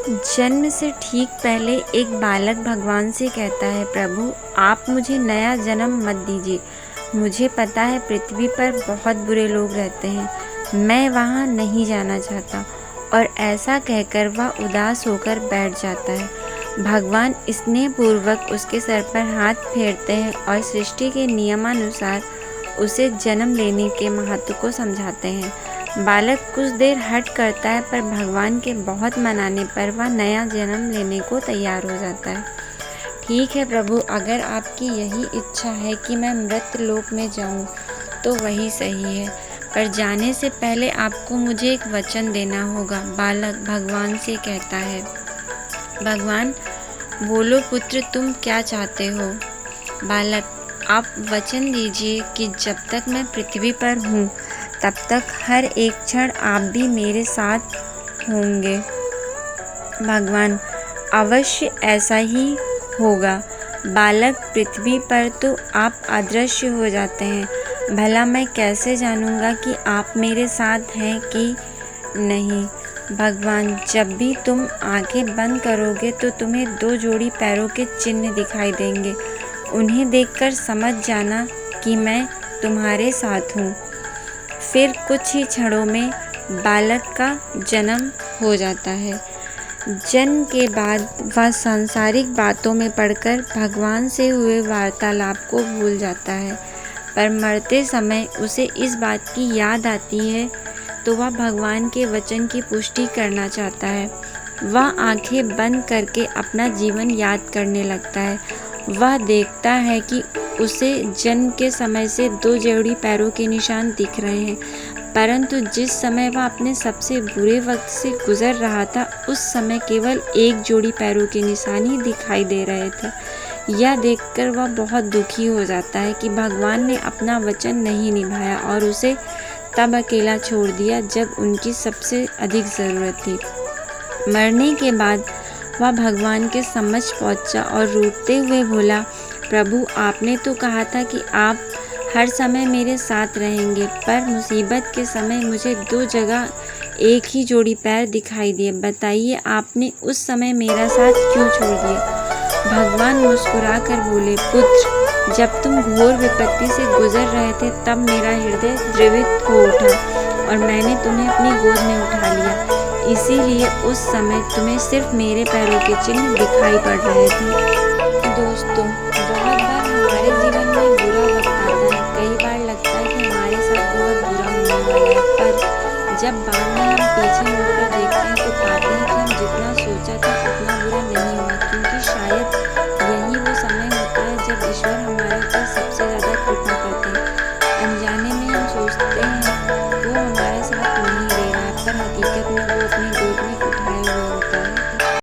जन्म से ठीक पहले एक बालक भगवान से कहता है, प्रभु आप मुझे नया जन्म मत दीजिए। मुझे पता है पृथ्वी पर बहुत बुरे लोग रहते हैं, मैं वहाँ नहीं जाना चाहता। और ऐसा कहकर वह उदास होकर बैठ जाता है। भगवान स्नेहपूर्वक उसके सर पर हाथ फेरते हैं और सृष्टि के नियमानुसार उसे जन्म लेने के महत्व को समझाते हैं। बालक कुछ देर हठ करता है, पर भगवान के बहुत मनाने पर वह नया जन्म लेने को तैयार हो जाता है। ठीक है प्रभु, अगर आपकी यही इच्छा है कि मैं मृत्यु लोक में जाऊं, तो वही सही है। पर जाने से पहले आपको मुझे एक वचन देना होगा, बालक भगवान से कहता है। भगवान, बोलो पुत्र, तुम क्या चाहते हो? बालक, आप वचन दीजिए कि जब तक मैं पृथ्वी पर हूँ, तब तक हर एक क्षण आप भी मेरे साथ होंगे। भगवान, अवश्य ऐसा ही होगा। बालक, पृथ्वी पर तो आप अदृश्य हो जाते हैं, भला मैं कैसे जानूँगा कि आप मेरे साथ हैं कि नहीं? भगवान, जब भी तुम आंखें बंद करोगे तो तुम्हें 2 जोड़ी पैरों के चिन्ह दिखाई देंगे। उन्हें देखकर समझ जाना कि मैं तुम्हारे साथ हूँ। फिर कुछ ही क्षणों में बालक का जन्म हो जाता है। जन्म के बाद वह सांसारिक बातों में पड़कर भगवान से हुए वार्तालाप को भूल जाता है, पर मरते समय उसे इस बात की याद आती है तो वह भगवान के वचन की पुष्टि करना चाहता है। वह आंखें बंद करके अपना जीवन याद करने लगता है। वह देखता है कि उसे जन्म के समय से 2 जोड़ी पैरों के निशान दिख रहे हैं, परंतु जिस समय वह अपने सबसे बुरे वक्त से गुजर रहा था, उस समय केवल 1 जोड़ी पैरों के निशान ही दिखाई दे रहे थे। यह देखकर वह बहुत दुखी हो जाता है कि भगवान ने अपना वचन नहीं निभाया और उसे तब अकेला छोड़ दिया जब उनकी सबसे अधिक ज़रूरत थी। मरने के बाद वह भगवान के समक्ष पहुंचा और रोते हुए बोला, प्रभु आपने तो कहा था कि आप हर समय मेरे साथ रहेंगे, पर मुसीबत के समय मुझे 2 जगह एक ही जोड़ी पैर दिखाई दिए। बताइए आपने उस समय मेरा साथ क्यों छोड़ दिया? भगवान मुस्कुरा कर बोले, पुत्र, जब तुम घोर विपत्ति से गुजर रहे थे तब मेरा हृदय द्रवित हो उठा और मैंने तुम्हें अपनी गोद में उठा लिया। इसीलिए उस समय तुम्हें सिर्फ मेरे पैरों के चिन्ह दिखाई पड़ रहे थे। दोस्तों, बहुत बार हमारे जीवन में बुरा वक्त आता है। कई बार लगता है कि हमारे साथ बहुत बुरा होने वाला है, पर जब बाद में हम पीछे मुड़कर देखते हैं तो पाते हैं कि हम जितना सोचा था उतना बुरा नहीं हुआ, क्योंकि शायद यही वो समय होता है जब ईश्वर हमारे ऊपर सबसे ज़्यादा कृपा करते हैं। अनजाने में हम सोचते हैं वो हमारे साथ नहीं रह रहा है, पर हकीकत में वो अपनी गोद में